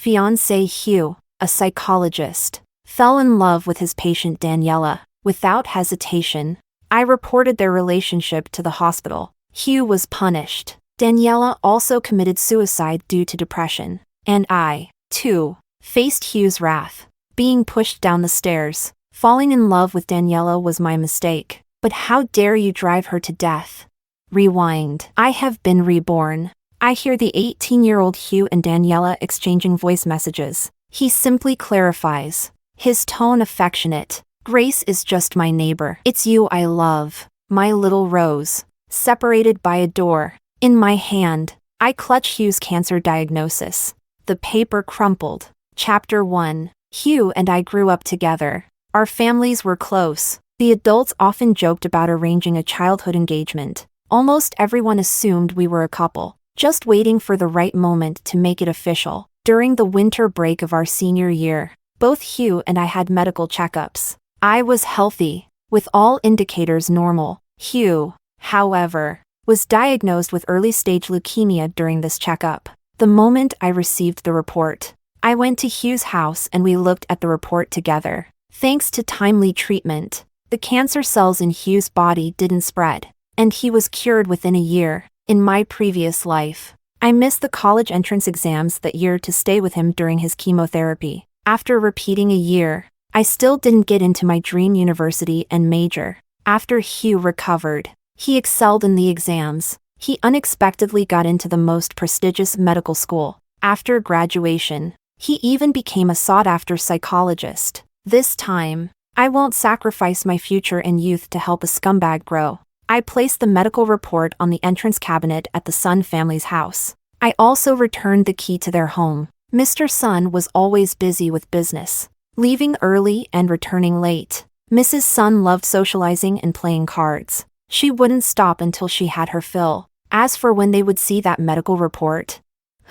Fiancé Hugh, a psychologist, fell in love with his patient Daniela. Without hesitation, I reported their relationship to the hospital. Hugh was punished. Daniela also committed suicide due to depression. And I, too, faced Hugh's wrath. Being pushed down the stairs, falling in love with Daniela was my mistake. But how dare you drive her to death? Rewind. I have been reborn. I hear the 18-year-old Hugh and Daniela exchanging voice messages. He simply clarifies, his tone affectionate. Grace is just my neighbor. It's you I love, my little rose. Separated by a door. In my hand, I clutch Hugh's cancer diagnosis. The paper crumpled. Chapter 1. Hugh and I grew up together. Our families were close. The adults often joked about arranging a childhood engagement. Almost everyone assumed we were a couple, just waiting for the right moment to make it official. During the winter break of our senior year, both Hugh and I had medical checkups. I was healthy, with all indicators normal. Hugh, however, was diagnosed with early-stage leukemia during this checkup. The moment I received the report, I went to Hugh's house and we looked at the report together. Thanks to timely treatment, the cancer cells in Hugh's body didn't spread, and he was cured within a year. In my previous life, I missed the college entrance exams that year to stay with him during his chemotherapy. After repeating a year, I still didn't get into my dream university and major. After Hugh recovered, he excelled in the exams. He unexpectedly got into the most prestigious medical school. After graduation, he even became a sought-after psychologist. This time, I won't sacrifice my future and youth to help a scumbag grow. I placed the medical report on the entrance cabinet at the Sun family's house. I also returned the key to their home. Mr. Sun was always busy with business, leaving early and returning late. Mrs. Sun loved socializing and playing cards. She wouldn't stop until she had her fill. As for when they would see that medical report,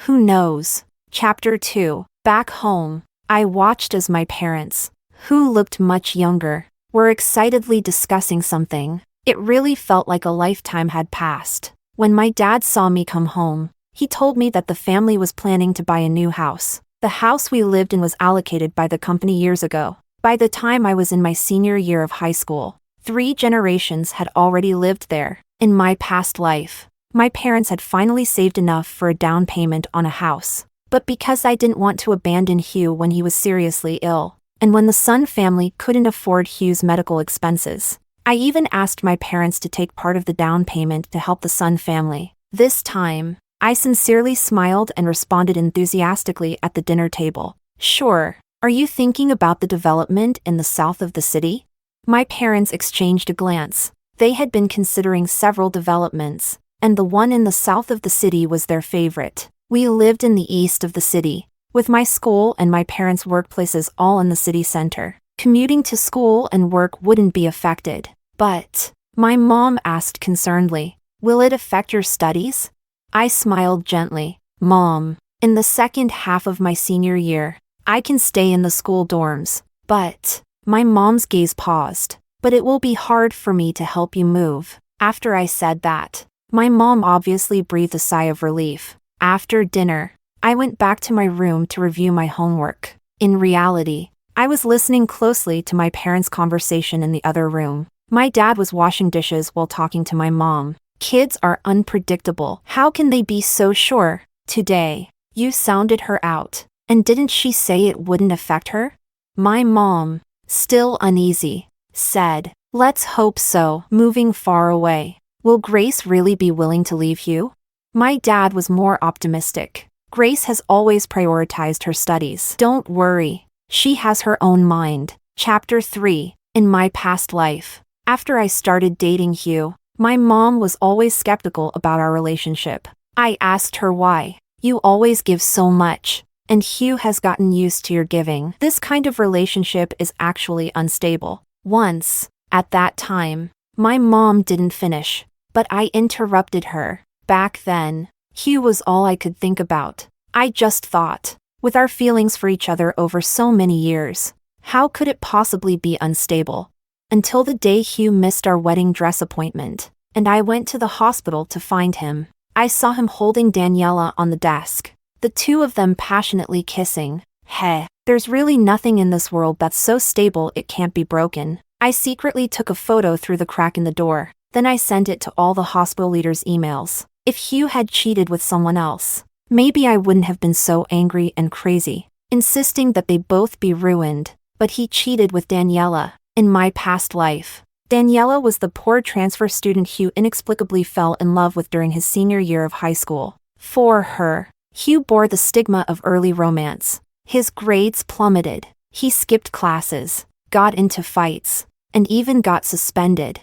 who knows? Chapter 2. Back home, I watched as my parents, who looked much younger, were excitedly discussing something. It really felt like a lifetime had passed. When my dad saw me come home, he told me that the family was planning to buy a new house. The house we lived in was allocated by the company years ago. By the time I was in my senior year of high school, 3 generations had already lived there. In my past life, my parents had finally saved enough for a down payment on a house. But because I didn't want to abandon Hugh when he was seriously ill, and when the Sun family couldn't afford Hugh's medical expenses, I even asked my parents to take part of the down payment to help the Sun family. This time, I sincerely smiled and responded enthusiastically at the dinner table. Sure. Are you thinking about the development in the south of the city? My parents exchanged a glance. They had been considering several developments, and the one in the south of the city was their favorite. We lived in the east of the city, with my school and my parents' workplaces all in the city center. Commuting to school and work wouldn't be affected. But, my mom asked concernedly, will it affect your studies? I smiled gently. Mom, in the second half of my senior year, I can stay in the school dorms. But, my mom's gaze paused. But it will be hard for me to help you move. After I said that, my mom obviously breathed a sigh of relief. After dinner, I went back to my room to review my homework. In reality, I was listening closely to my parents' conversation in the other room. My dad was washing dishes while talking to my mom. Kids are unpredictable. How can they be so sure? Today, you sounded her out. And didn't she say it wouldn't affect her? My mom, still uneasy, said, let's hope so. Moving far away. Will Grace really be willing to leave Hugh? My dad was more optimistic. Grace has always prioritized her studies. Don't worry. She has her own mind. Chapter 3. In my past life. After I started dating Hugh, my mom was always skeptical about our relationship. I asked her why. You always give so much, and Hugh has gotten used to your giving. This kind of relationship is actually unstable. Once, at that time, my mom didn't finish, but I interrupted her. Back then, Hugh was all I could think about. I just thought, with our feelings for each other over so many years, how could it possibly be unstable? Until the day Hugh missed our wedding dress appointment, and I went to the hospital to find him. I saw him holding Daniela on the desk. the two of them passionately kissing. Heh, there's really nothing in this world that's so stable it can't be broken. I secretly took a photo through the crack in the door. Then I sent it to all the hospital leaders' emails. If Hugh had cheated with someone else, maybe I wouldn't have been so angry and crazy, insisting that they both be ruined. But he cheated with Daniela. In my past life, Daniela was the poor transfer student Hugh inexplicably fell in love with during his senior year of high school. For her, Hugh bore the stigma of early romance. His grades plummeted. He skipped classes, got into fights, and even got suspended.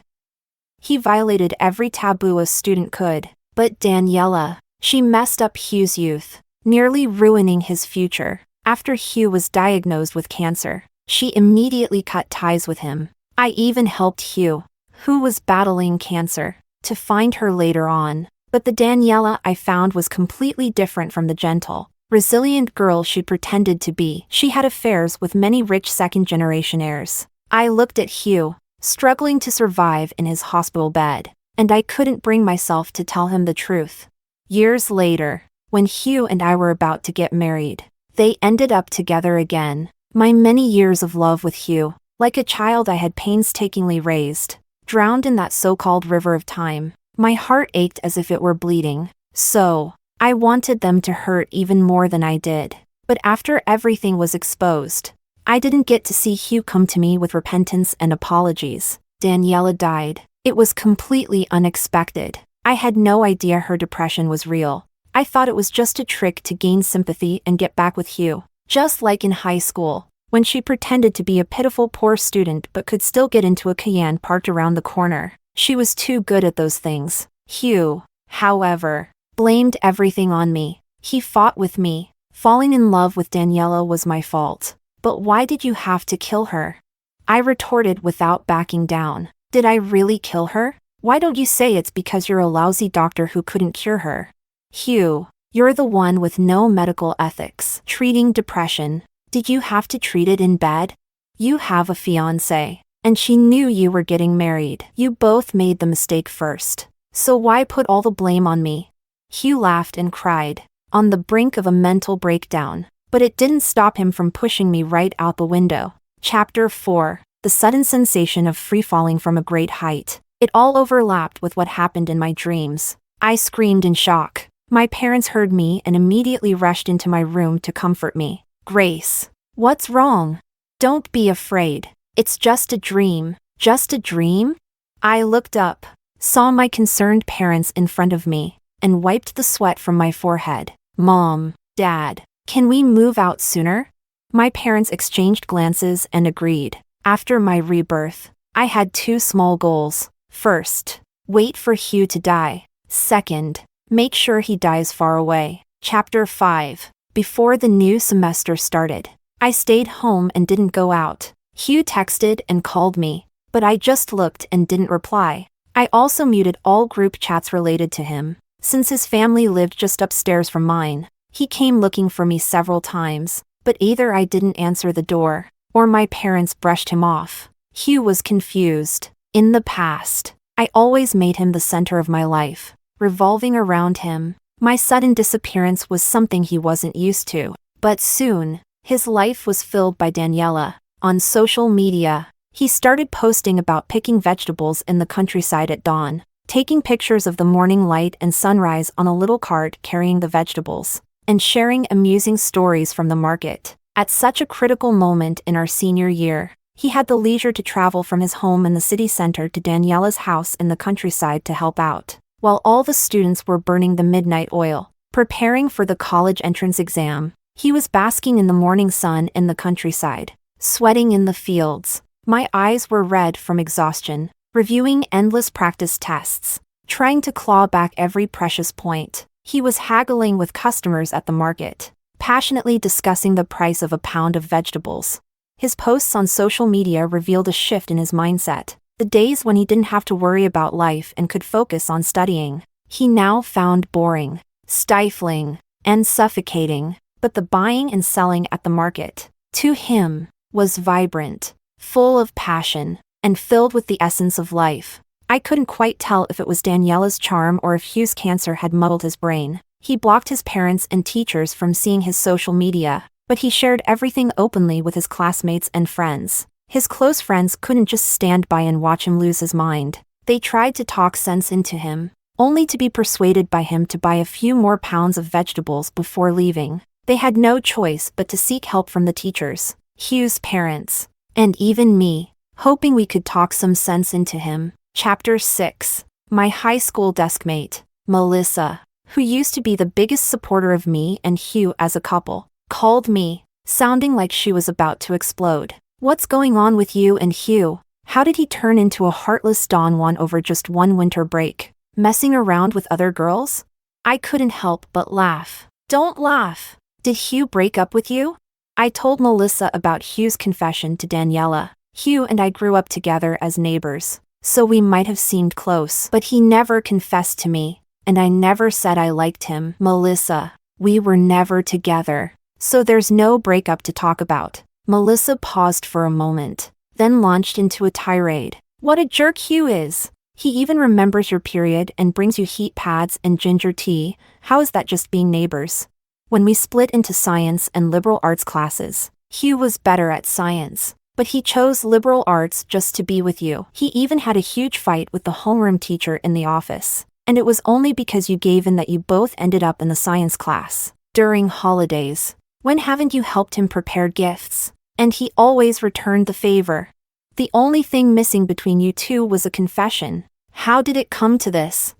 He violated every taboo a student could. But Daniela, she messed up Hugh's youth, nearly ruining his future. After Hugh was diagnosed with cancer, she immediately cut ties with him. I even helped Hugh, who was battling cancer, to find her later on. But the Daniela I found was completely different from the gentle, resilient girl she pretended to be. She had affairs with many rich second-generation heirs. I looked at Hugh, struggling to survive in his hospital bed, and I couldn't bring myself to tell him the truth. Years later, when Hugh and I were about to get married, they ended up together again. My many years of love with Hugh, like a child I had painstakingly raised, drowned in that so-called river of time. My heart ached as if it were bleeding. So, I wanted them to hurt even more than I did. But after everything was exposed, I didn't get to see Hugh come to me with repentance and apologies. Daniela died. It was completely unexpected. I had no idea her depression was real. I thought it was just a trick to gain sympathy and get back with Hugh. Just like in high school, when she pretended to be a pitiful poor student but could still get into a Cayenne parked around the corner. She was too good at those things. Hugh, however, blamed everything on me. He fought with me. Falling in love with Daniela was my fault. But why did you have to kill her? I retorted without backing down. Did I really kill her? Why don't you say it's because you're a lousy doctor who couldn't cure her? Hugh, you're the one with no medical ethics. Treating depression. Did you have to treat it in bed? You have a fiancé, and she knew you were getting married. You both made the mistake first. So why put all the blame on me? Hugh laughed and cried, on the brink of a mental breakdown. But it didn't stop him from pushing me right out the window. Chapter 4. The sudden sensation of free-falling from a great height. It all overlapped with what happened in my dreams. I screamed in shock. My parents heard me and immediately rushed into my room to comfort me. Grace, what's wrong? Don't be afraid. It's just a dream. Just a dream? I looked up, saw my concerned parents in front of me, and wiped the sweat from my forehead. Mom, Dad, can we move out sooner? My parents exchanged glances and agreed. After my rebirth, I had two small goals. First, wait for Hugh to die. Second, make sure he dies far away. Chapter 5. Before the new semester started, I stayed home and didn't go out. Hugh texted and called me, but I just looked and didn't reply. I also muted all group chats related to him, since his family lived just upstairs from mine. He came looking for me several times, but either I didn't answer the door, or my parents brushed him off. Hugh was confused. In the past, I always made him the center of my life, revolving around him. My sudden disappearance was something he wasn't used to. But soon, his life was filled by Daniela. On social media, he started posting about picking vegetables in the countryside at dawn, taking pictures of the morning light and sunrise on a little cart carrying the vegetables, and sharing amusing stories from the market. At such a critical moment in our senior year, he had the leisure to travel from his home in the city center to Daniela's house in the countryside to help out. While all the students were burning the midnight oil, preparing for the college entrance exam, he was basking in the morning sun in the countryside, sweating in the fields. My eyes were red from exhaustion, reviewing endless practice tests, trying to claw back every precious point. He was haggling with customers at the market, passionately discussing the price of a pound of vegetables. His posts on social media revealed a shift in his mindset. The days when he didn't have to worry about life and could focus on studying, he now found boring, stifling, and suffocating. But the buying and selling at the market, to him, was vibrant, full of passion, and filled with the essence of life. I couldn't quite tell if it was Daniela's charm or if Hugh's cancer had muddled his brain. He blocked his parents and teachers from seeing his social media, but he shared everything openly with his classmates and friends. His close friends couldn't just stand by and watch him lose his mind. They tried to talk sense into him, only to be persuaded by him to buy a few more pounds of vegetables before leaving. They had no choice but to seek help from the teachers, Hugh's parents, and even me, hoping we could talk some sense into him. Chapter 6. My high school deskmate, Melissa, who used to be the biggest supporter of me and Hugh as a couple, called me, sounding like she was about to explode. "What's going on with you and Hugh? How did he turn into a heartless Don Juan over just one winter break? Messing around with other girls?" I couldn't help but laugh. "Don't laugh. Did Hugh break up with you?" I told Melissa about Hugh's confession to Daniela. Hugh and I grew up together as neighbors, so we might have seemed close, but he never confessed to me, and I never said I liked him. "Melissa, we were never together, so there's no breakup to talk about." Melissa paused for a moment, then launched into a tirade. "What a jerk Hugh is. He even remembers your period and brings you heat pads and ginger tea. How is that just being neighbors?" When we split into science and liberal arts classes, Hugh was better at science, but he chose liberal arts just to be with you. He even had a huge fight with the homeroom teacher in the office, and it was only because you gave in that you both ended up in the science class. During holidays, when haven't you helped him prepare gifts? And he always returned the favor. The only thing missing between you two was a confession. How did it come to this?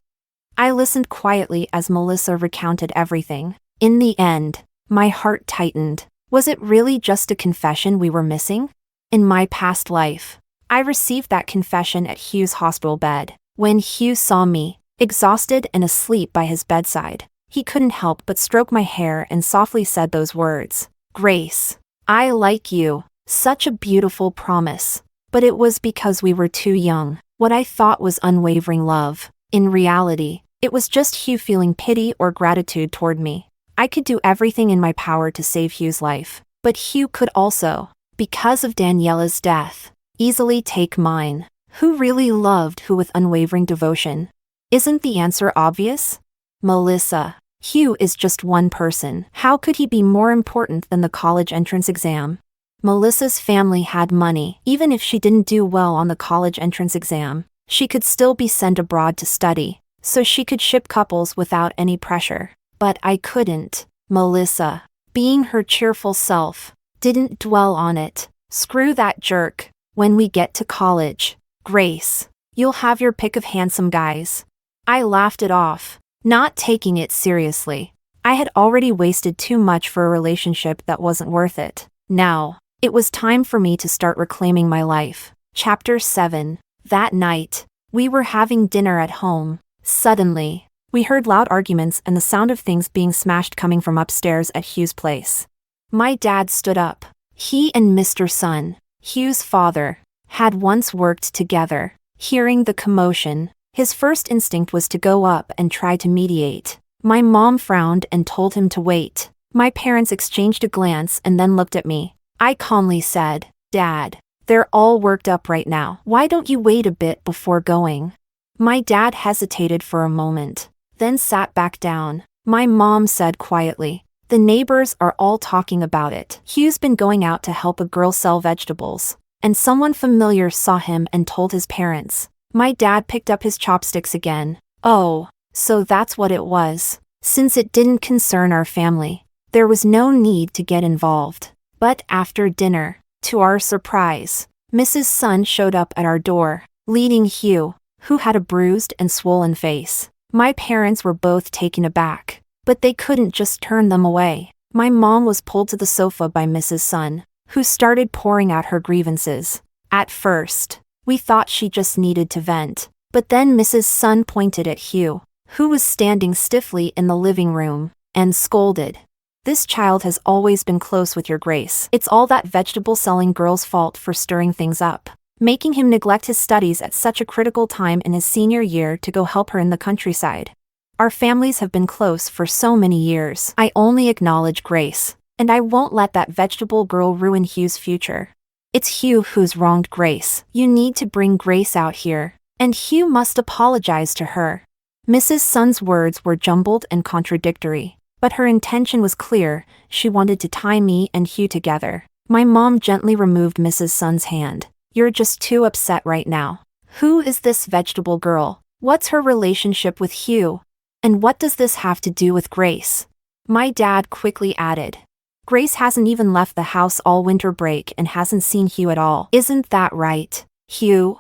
I listened quietly as Melissa recounted everything. In the end, my heart tightened. Was it really just a confession we were missing? In my past life, I received that confession at Hugh's hospital bed. When Hugh saw me, exhausted and asleep by his bedside, he couldn't help but stroke my hair and softly said those words. "Grace, I like you." Such a beautiful promise. But it was because we were too young. What I thought was unwavering love, in reality, it was just Hugh feeling pity or gratitude toward me. I could do everything in my power to save Hugh's life, but Hugh could also, because of Daniela's death, easily take mine. Who really loved who with unwavering devotion? Isn't the answer obvious? Melissa. Hugh is just one person. How could he be more important than the college entrance exam? Melissa's family had money. Even if she didn't do well on the college entrance exam, she could still be sent abroad to study, so she could ship couples without any pressure. But I couldn't. Melissa, being her cheerful self, didn't dwell on it. Screw that jerk. When we get to college, Grace, you'll have your pick of handsome guys. I laughed it off, not taking it seriously. I had already wasted too much for a relationship that wasn't worth it. Now, it was time for me to start reclaiming my life. Chapter 7. That night, we were having dinner at home. Suddenly, we heard loud arguments and the sound of things being smashed coming from upstairs at Hugh's place. My dad stood up. He and Mr. Sun, Hugh's father, had once worked together. Hearing the commotion, his first instinct was to go up and try to mediate. My mom frowned and told him to wait. My parents exchanged a glance and then looked at me. I calmly said, "Dad, they're all worked up right now. Why don't you wait a bit before going?" My dad hesitated for a moment, then sat back down. My mom said quietly, "The neighbors are all talking about it. Hugh's been going out to help a girl sell vegetables, and someone familiar saw him and told his parents." My dad picked up his chopsticks again. "Oh, so that's what it was." Since it didn't concern our family, there was no need to get involved. But after dinner, to our surprise, Mrs. Sun showed up at our door, leading Hugh, who had a bruised and swollen face. My parents were both taken aback, but they couldn't just turn them away. My mom was pulled to the sofa by Mrs. Sun, who started pouring out her grievances. At first, we thought she just needed to vent, but then Mrs. Sun pointed at Hugh, who was standing stiffly in the living room, and scolded. "This child has always been close with your Grace. It's all that vegetable-selling girl's fault for stirring things up, making him neglect his studies at such a critical time in his senior year to go help her in the countryside. Our families have been close for so many years. I only acknowledge Grace, and I won't let that vegetable girl ruin Hugh's future. It's Hugh who's wronged Grace. You need to bring Grace out here, and Hugh must apologize to her." Mrs. Sun's words were jumbled and contradictory, but her intention was clear. She wanted to tie me and Hugh together. My mom gently removed Mrs. Sun's hand. You're just too upset right now. Who is this vegetable girl? What's her relationship with Hugh? And what does this have to do with Grace? My dad quickly added. Grace hasn't even left the house all winter break and hasn't seen Hugh at all. Isn't that right? Hugh,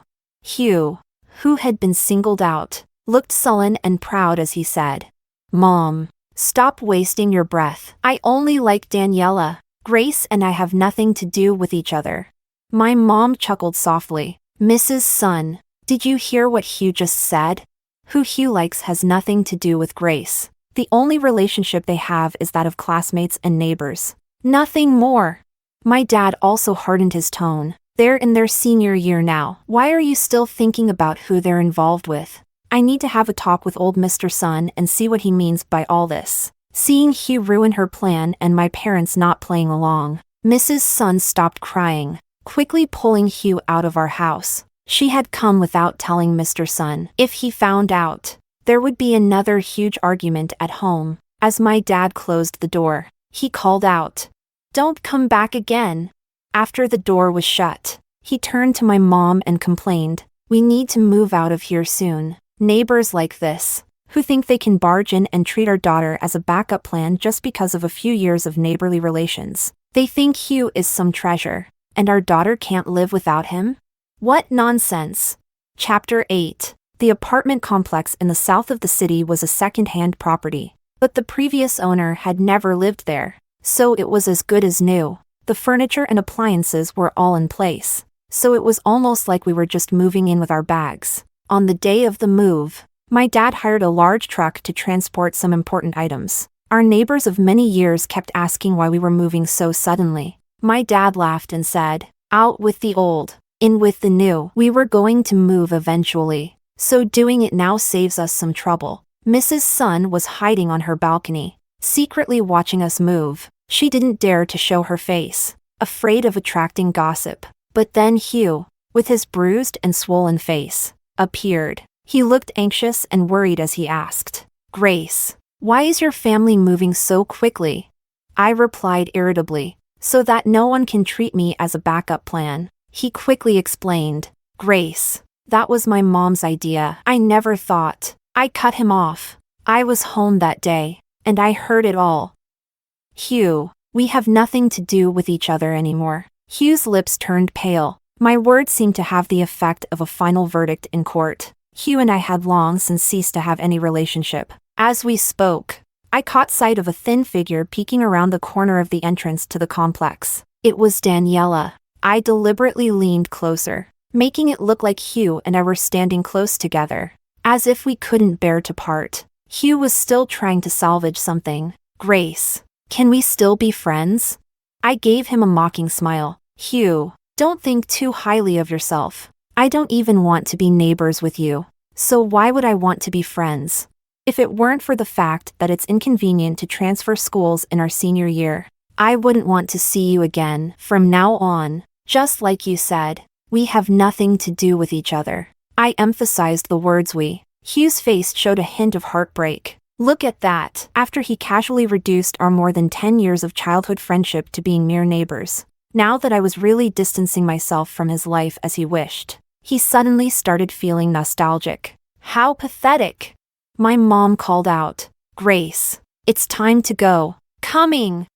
who had been singled out, looked sullen and proud as he said, Mom, stop wasting your breath. I only like Daniela. Grace and I have nothing to do with each other. My mom chuckled softly. Mrs. Sun, did you hear what Hugh just said? Who Hugh likes has nothing to do with Grace. The only relationship they have is that of classmates and neighbors. Nothing more. My dad also hardened his tone. They're in their senior year now. Why are you still thinking about who they're involved with? I need to have a talk with old Mr. Sun and see what he means by all this. Seeing Hugh ruin her plan and my parents not playing along, Mrs. Sun stopped crying, quickly pulling Hugh out of our house. She had come without telling Mr. Sun. If he found out, there would be another huge argument at home. As my dad closed the door, he called out, Don't come back again. After the door was shut, he turned to my mom and complained, We need to move out of here soon. Neighbors like this, who think they can barge in and treat our daughter as a backup plan just because of a few years of neighborly relations. They think Hugh is some treasure, and our daughter can't live without him? What nonsense. Chapter 8. The apartment complex in the south of the city was a second-hand property, but the previous owner had never lived there, so it was as good as new. The furniture and appliances were all in place, so it was almost like we were just moving in with our bags. On the day of the move, my dad hired a large truck to transport some important items. Our neighbors of many years kept asking why we were moving so suddenly. My dad laughed and said, Out with the old, in with the new. We were going to move eventually, so doing it now saves us some trouble. Mrs. Sun was hiding on her balcony, secretly watching us move. She didn't dare to show her face, afraid of attracting gossip. But then Hugh, with his bruised and swollen face, appeared. He looked anxious and worried as he asked, Grace, why is your family moving so quickly? I replied irritably, So that no one can treat me as a backup plan. He quickly explained, Grace, that was my mom's idea. I never thought. I cut him off. I was home that day, and I heard it all. Hugh, we have nothing to do with each other anymore. Hugh's lips turned pale. My words seemed to have the effect of a final verdict in court. Hugh and I had long since ceased to have any relationship. As we spoke, I caught sight of a thin figure peeking around the corner of the entrance to the complex. It was Daniela. I deliberately leaned closer, making it look like Hugh and I were standing close together, as if we couldn't bear to part. Hugh was still trying to salvage something. Grace, can we still be friends? I gave him a mocking smile. Hugh, don't think too highly of yourself. I don't even want to be neighbors with you, so why would I want to be friends? If it weren't for the fact that it's inconvenient to transfer schools in our senior year, I wouldn't want to see you again from now on. Just like you said, we have nothing to do with each other. I emphasized the words we. Hugh's face showed a hint of heartbreak. Look at that. After he casually reduced our more than 10 years of childhood friendship to being mere neighbors, now that I was really distancing myself from his life as he wished, he suddenly started feeling nostalgic. How pathetic. My mom called out, Grace, it's time to go. Coming.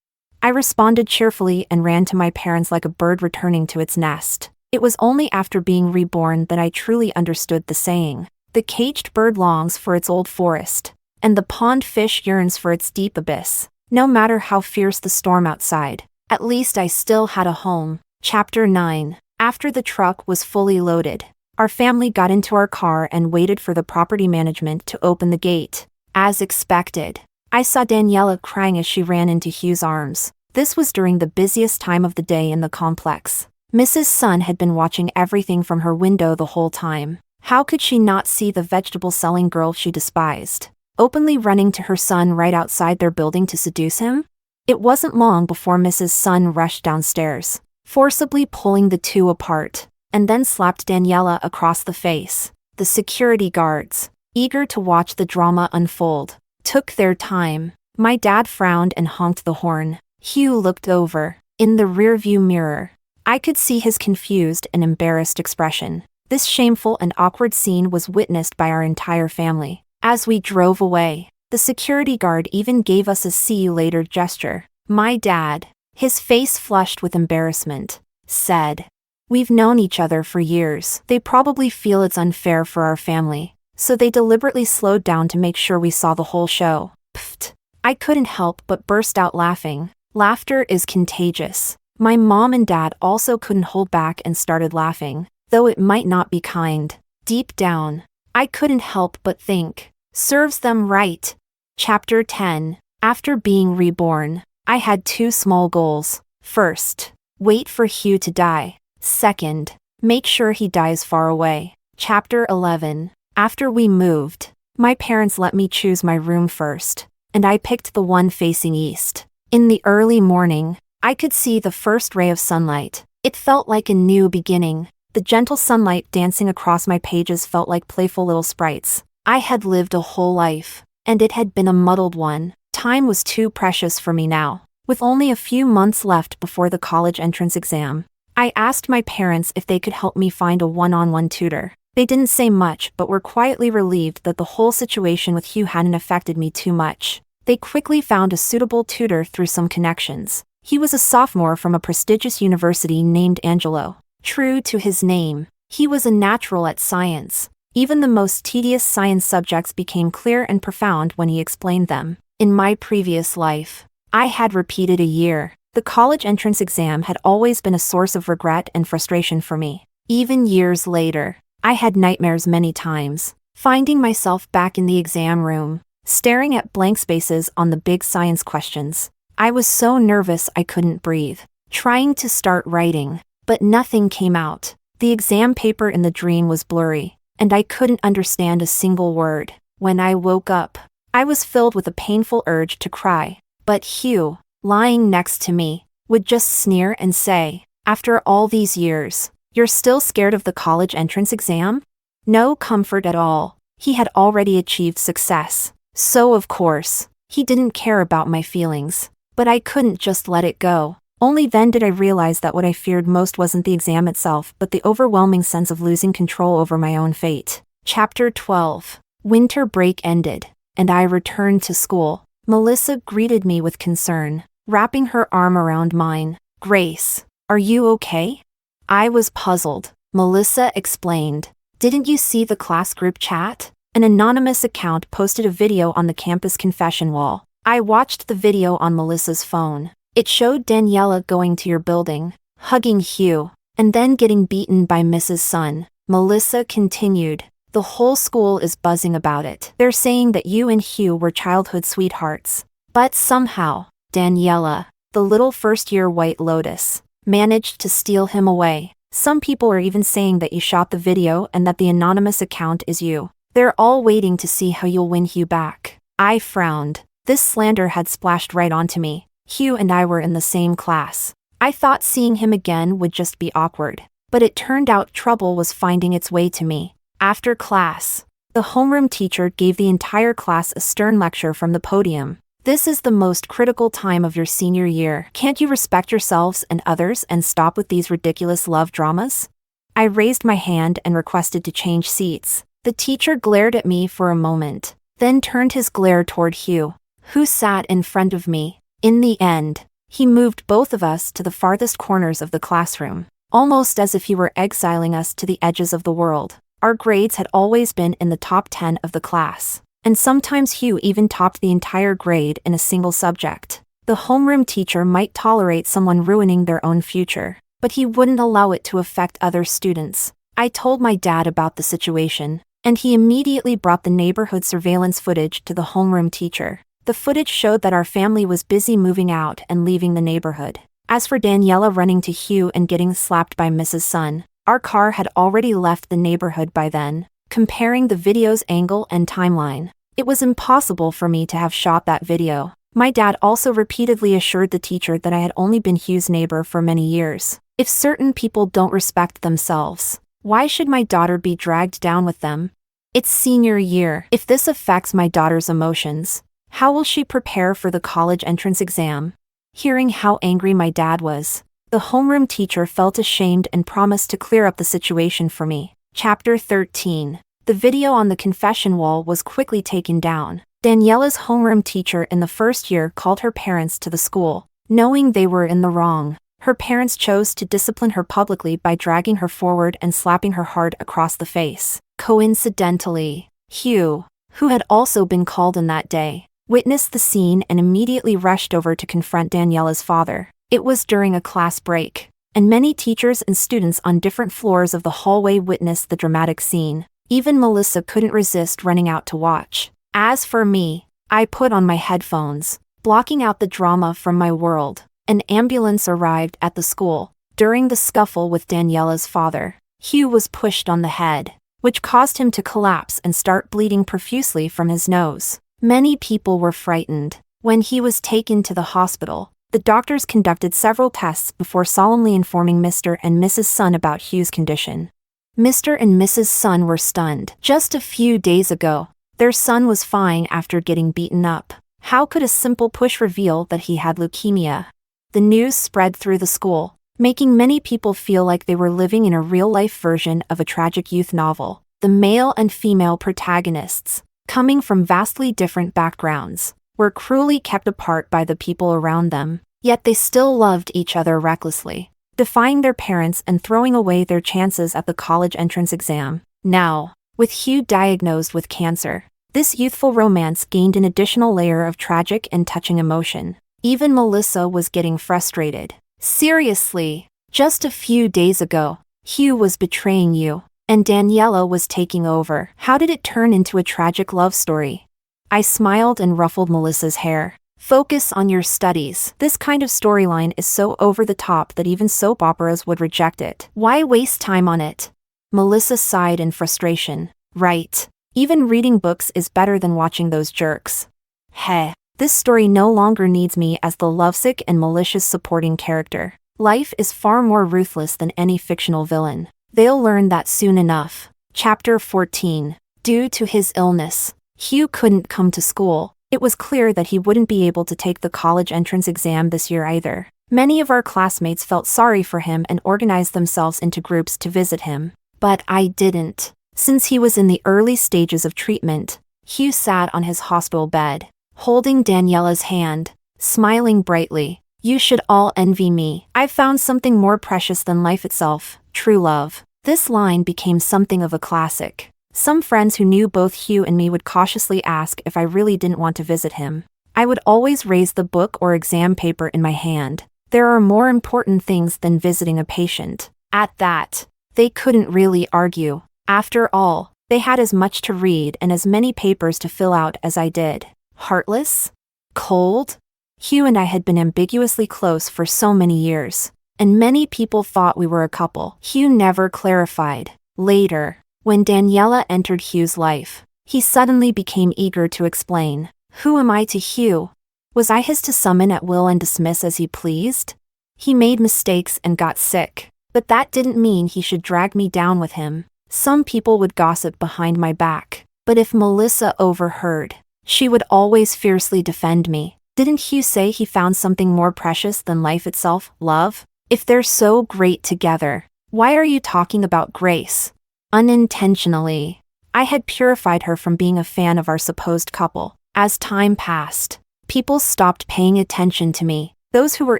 I responded cheerfully and ran to my parents like a bird returning to its nest. It was only after being reborn that I truly understood the saying. The caged bird longs for its old forest, and the pond fish yearns for its deep abyss. No matter how fierce the storm outside, at least I still had a home. Chapter 9. After the truck was fully loaded, our family got into our car and waited for the property management to open the gate. As expected, I saw Daniela crying as she ran into Hugh's arms. This was during the busiest time of the day in the complex. Mrs. Sun had been watching everything from her window the whole time. How could she not see the vegetable-selling girl she despised, openly running to her son right outside their building to seduce him? It wasn't long before Mrs. Sun rushed downstairs, forcibly pulling the two apart, and then slapped Daniela across the face. The security guards, eager to watch the drama unfold. Took their time. My dad frowned and honked the horn. Hugh looked over. In the rearview mirror, I could see his confused and embarrassed expression. This shameful and awkward scene was witnessed by our entire family. As we drove away, the security guard even gave us a see you later gesture. My dad, his face flushed with embarrassment, said, "We've known each other for years. They probably feel it's unfair for our family, so they deliberately slowed down to make sure we saw the whole show." Pfft. I couldn't help but burst out laughing. Laughter is contagious. My mom and dad also couldn't hold back and started laughing, though it might not be kind. Deep down, I couldn't help but think, serves them right. Chapter 10. After being reborn, I had two small goals. First, wait for Hugh to die. Second, make sure he dies far away. Chapter 11. After we moved, my parents let me choose my room first, and I picked the one facing east. In the early morning, I could see the first ray of sunlight. It felt like a new beginning. The gentle sunlight dancing across my pages felt like playful little sprites. I had lived a whole life, and it had been a muddled one. Time was too precious for me now. With only a few months left before the college entrance exam, I asked my parents if they could help me find a one-on-one tutor. They didn't say much but were quietly relieved that the whole situation with Hugh hadn't affected me too much. They quickly found a suitable tutor through some connections. He was a sophomore from a prestigious university named Angelo. True to his name, he was a natural at science. Even the most tedious science subjects became clear and profound when he explained them. In my previous life, I had repeated a year. The college entrance exam had always been a source of regret and frustration for me. Even years later, I had nightmares many times, finding myself back in the exam room, staring at blank spaces on the big science questions. I was so nervous I couldn't breathe, trying to start writing, but nothing came out. The exam paper in the dream was blurry, and I couldn't understand a single word. When I woke up, I was filled with a painful urge to cry, but Hugh, lying next to me, would just sneer and say, "After all these years, you're still scared of the college entrance exam?" No comfort at all. He had already achieved success. So of course, he didn't care about my feelings. But I couldn't just let it go. Only then did I realize that what I feared most wasn't the exam itself, but the overwhelming sense of losing control over my own fate. Chapter 12. Winter break ended, and I returned to school. Melissa greeted me with concern, wrapping her arm around mine. "Grace, are you okay?" I was puzzled. Melissa explained. "Didn't you see the class group chat? An anonymous account posted a video on the campus confession wall." I watched the video on Melissa's phone. It showed Daniela going to your building, hugging Hugh, and then getting beaten by Mrs. Sun. Melissa continued. "The whole school is buzzing about it. They're saying that you and Hugh were childhood sweethearts. But somehow, Daniela, the little first-year White Lotus, managed to steal him away. Some people are even saying that you shot the video and that the anonymous account is you. They're all waiting to see how you'll win Hugh back." I frowned. This slander had splashed right onto me. Hugh and I were in the same class. I thought seeing him again would just be awkward, but it turned out trouble was finding its way to me. After class, the homeroom teacher gave the entire class a stern lecture from the podium. "This is the most critical time of your senior year. Can't you respect yourselves and others and stop with these ridiculous love dramas?" I raised my hand and requested to change seats. The teacher glared at me for a moment, then turned his glare toward Hugh, who sat in front of me. In the end, he moved both of us to the farthest corners of the classroom, almost as if he were exiling us to the edges of the world. Our grades had always been in the top 10 of the class, and sometimes Hugh even topped the entire grade in a single subject. The homeroom teacher might tolerate someone ruining their own future, but he wouldn't allow it to affect other students. I told my dad about the situation, and he immediately brought the neighborhood surveillance footage to the homeroom teacher. The footage showed that our family was busy moving out and leaving the neighborhood. As for Daniela running to Hugh and getting slapped by Mrs. Sun, our car had already left the neighborhood by then. Comparing the video's angle and timeline, it was impossible for me to have shot that video. My dad also repeatedly assured the teacher that I had only been Hugh's neighbor for many years. If certain people don't respect themselves, why should my daughter be dragged down with them? It's senior year. If this affects my daughter's emotions, how will she prepare for the college entrance exam? Hearing how angry my dad was, the homeroom teacher felt ashamed and promised to clear up the situation for me. Chapter 13. The video on the confession wall was quickly taken down. Daniela's homeroom teacher in the first year called her parents to the school, knowing they were in the wrong. Her parents chose to discipline her publicly by dragging her forward and slapping her hard across the face. Coincidentally, Hugh, who had also been called in that day, witnessed the scene and immediately rushed over to confront Daniela's father. It was during a class break, and many teachers and students on different floors of the hallway witnessed the dramatic scene. Even Melissa couldn't resist running out to watch. As for me, I put on my headphones, blocking out the drama from my world. An ambulance arrived at the school. During the scuffle with Daniela's father, Hugh was pushed on the head, which caused him to collapse and start bleeding profusely from his nose. Many people were frightened. When he was taken to the hospital, the doctors conducted several tests before solemnly informing Mr. and Mrs. Sun about Hugh's condition. Mr. and Mrs. Sun were stunned. Just a few days ago, their son was fine after getting beaten up. How could a simple push reveal that he had leukemia? The news spread through the school, making many people feel like they were living in a real-life version of a tragic youth novel. The male and female protagonists, coming from vastly different backgrounds, were cruelly kept apart by the people around them, yet they still loved each other recklessly, defying their parents and throwing away their chances at the college entrance exam. Now, with Hugh diagnosed with cancer, this youthful romance gained an additional layer of tragic and touching emotion. Even Melissa was getting frustrated. Seriously, just a few days ago, Hugh was betraying you, and Daniela was taking over. How did it turn into a tragic love story? I smiled and ruffled Melissa's hair. Focus on your studies. This kind of storyline is so over the top that even soap operas would reject it. Why waste time on it? Melissa sighed in frustration. Right. Even reading books is better than watching those jerks. Heh. This story no longer needs me as the lovesick and malicious supporting character. Life is far more ruthless than any fictional villain. They'll learn that soon enough. Chapter 14. Due to his illness, Hugh couldn't come to school. It was clear that he wouldn't be able to take the college entrance exam this year either. Many of our classmates felt sorry for him and organized themselves into groups to visit him. But I didn't. Since he was in the early stages of treatment, Hugh sat on his hospital bed, holding Daniela's hand, smiling brightly. You should all envy me. I've found something more precious than life itself, true love. This line became something of a classic. Some friends who knew both Hugh and me would cautiously ask if I really didn't want to visit him. I would always raise the book or exam paper in my hand. There are more important things than visiting a patient. At that, they couldn't really argue. After all, they had as much to read and as many papers to fill out as I did. Heartless? Cold? Hugh and I had been ambiguously close for so many years, and many people thought we were a couple. Hugh never clarified. Later, when Daniela entered Hugh's life, he suddenly became eager to explain. Who am I to Hugh? Was I his to summon at will and dismiss as he pleased? He made mistakes and got sick, but that didn't mean he should drag me down with him. Some people would gossip behind my back, but if Melissa overheard, she would always fiercely defend me. Didn't Hugh say he found something more precious than life itself, love? If they're so great together, why are you talking about Grace? Unintentionally, I had purified her from being a fan of our supposed couple. As time passed, people stopped paying attention to me. Those who were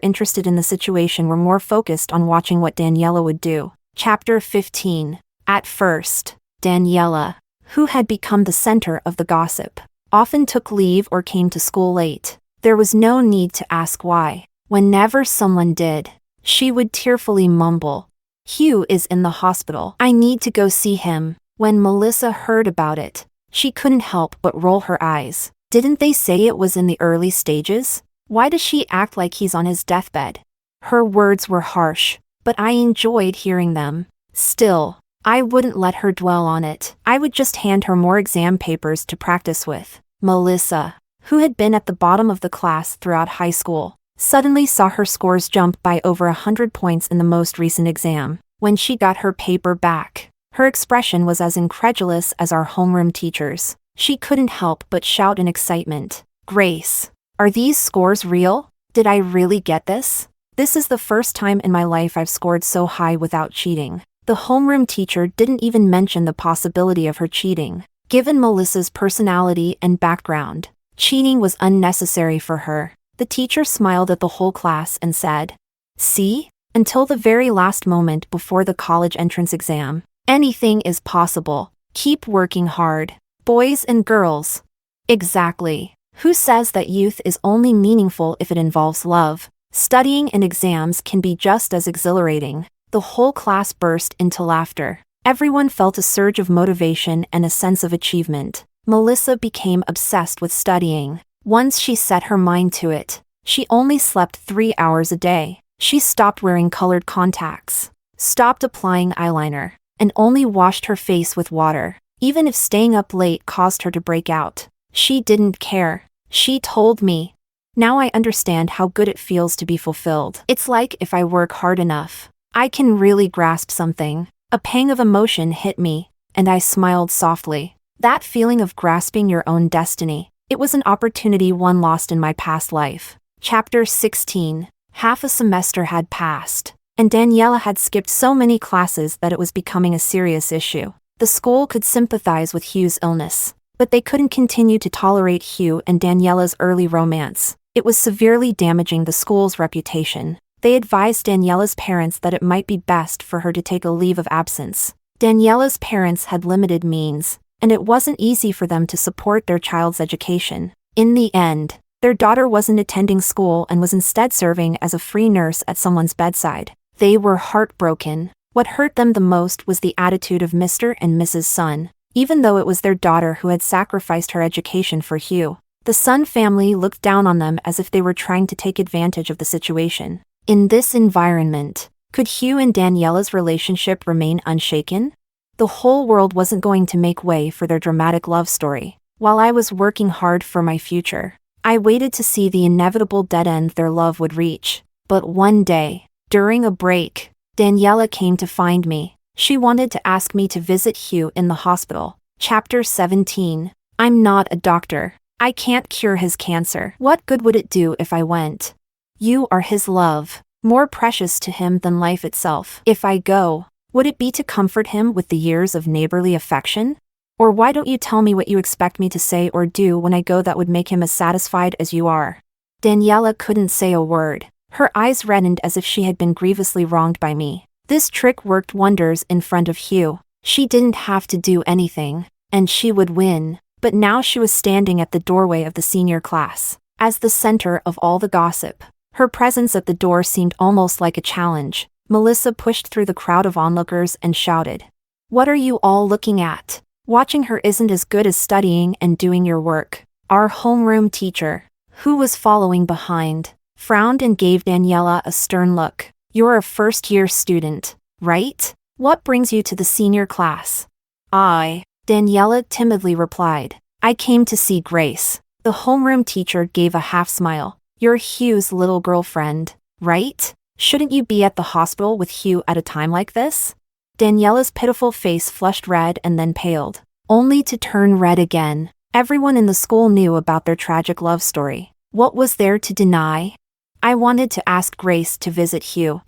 interested in the situation were more focused on watching what Daniela would do. Chapter 15. At first, Daniela, who had become the center of the gossip, often took leave or came to school late. There was no need to ask why. Whenever someone did, she would tearfully mumble, Hugh is in the hospital. I need to go see him. When Melissa heard about it, she couldn't help but roll her eyes. Didn't they say it was in the early stages? Why does she act like he's on his deathbed? Her words were harsh, but I enjoyed hearing them. Still, I wouldn't let her dwell on it. I would just hand her more exam papers to practice with. Melissa, who had been at the bottom of the class throughout high school, suddenly saw her scores jump by over 100 points in the most recent exam. When she got her paper back, Her expression was as incredulous as our homeroom teacher's. She couldn't help but shout in excitement. "Grace, are these scores real? Did I really get this? This is the first time in my life I've scored so high without cheating." The homeroom teacher didn't even mention the possibility of her cheating. Given Melissa's personality and background, cheating was unnecessary for her. The teacher smiled at the whole class and said, "See? Until the very last moment before the college entrance exam, anything is possible. Keep working hard, boys and girls." Exactly. Who says that youth is only meaningful if it involves love? Studying and exams can be just as exhilarating. The whole class burst into laughter. Everyone felt a surge of motivation and a sense of achievement. Melissa became obsessed with studying. Once she set her mind to it, she only slept 3 hours a day. She stopped wearing colored contacts, stopped applying eyeliner, and only washed her face with water. Even if staying up late caused her to break out, she didn't care. She told me, "Now I understand how good it feels to be fulfilled. It's like if I work hard enough, I can really grasp something." A pang of emotion hit me, and I smiled softly. That feeling of grasping your own destiny. It was an opportunity one lost in my past life. Chapter 16. Half a semester had passed, and Daniela had skipped so many classes that it was becoming a serious issue. The school could sympathize with Hugh's illness, but they couldn't continue to tolerate Hugh and Daniela's early romance. It was severely damaging the school's reputation. They advised Daniela's parents that it might be best for her to take a leave of absence. Daniela's parents had limited means, and it wasn't easy for them to support their child's education. In the end, their daughter wasn't attending school and was instead serving as a free nurse at someone's bedside. They were heartbroken. What hurt them the most was the attitude of Mr. and Mrs. Sun. Even though it was their daughter who had sacrificed her education for Hugh, the Sun family looked down on them as if they were trying to take advantage of the situation. In this environment, could Hugh and Daniela's relationship remain unshaken? The whole world wasn't going to make way for their dramatic love story. While I was working hard for my future, I waited to see the inevitable dead end their love would reach. But one day, during a break, Daniela came to find me. She wanted to ask me to visit Hugh in the hospital. Chapter 17. I'm not a doctor. I can't cure his cancer. What good would it do if I went? You are his love, more precious to him than life itself. If I go, would it be to comfort him with the years of neighborly affection? Or why don't you tell me what you expect me to say or do when I go that would make him as satisfied as you are? Daniela couldn't say a word. Her eyes reddened as if she had been grievously wronged by me. This trick worked wonders in front of Hugh. She didn't have to do anything, and she would win. But now she was standing at the doorway of the senior class, as the center of all the gossip. Her presence at the door seemed almost like a challenge. Melissa pushed through the crowd of onlookers and shouted, "What are you all looking at? Watching her isn't as good as studying and doing your work." Our homeroom teacher, who was following behind, frowned and gave Daniela a stern look. "You're a first-year student, right? What brings you to the senior class?" Daniela timidly replied, "I came to see Grace." The homeroom teacher gave a half smile. "You're Hugh's little girlfriend, right? Shouldn't you be at the hospital with Hugh at a time like this?" Daniela's pitiful face flushed red and then paled, only to turn red again. Everyone in the school knew about their tragic love story. What was there to deny? "I wanted to ask Grace to visit Hugh."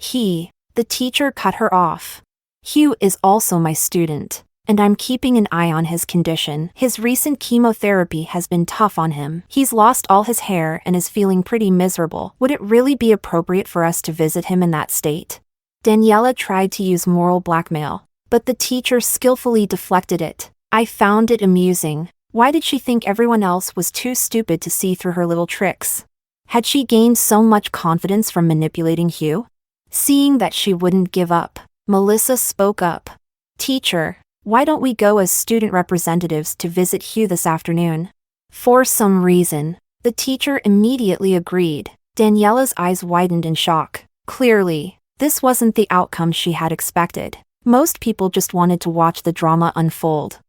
The teacher cut her off. "Hugh is also my student, and I'm keeping an eye on his condition. His recent chemotherapy has been tough on him. He's lost all his hair and is feeling pretty miserable. Would it really be appropriate for us to visit him in that state?" Daniela tried to use moral blackmail, but the teacher skillfully deflected it. I found it amusing. Why did she think everyone else was too stupid to see through her little tricks? Had she gained so much confidence from manipulating Hugh? Seeing that she wouldn't give up, Melissa spoke up. "Teacher, why don't we go as student representatives to visit Hugh this afternoon?" For some reason, the teacher immediately agreed. Daniela's eyes widened in shock. Clearly, this wasn't the outcome she had expected. Most people just wanted to watch the drama unfold.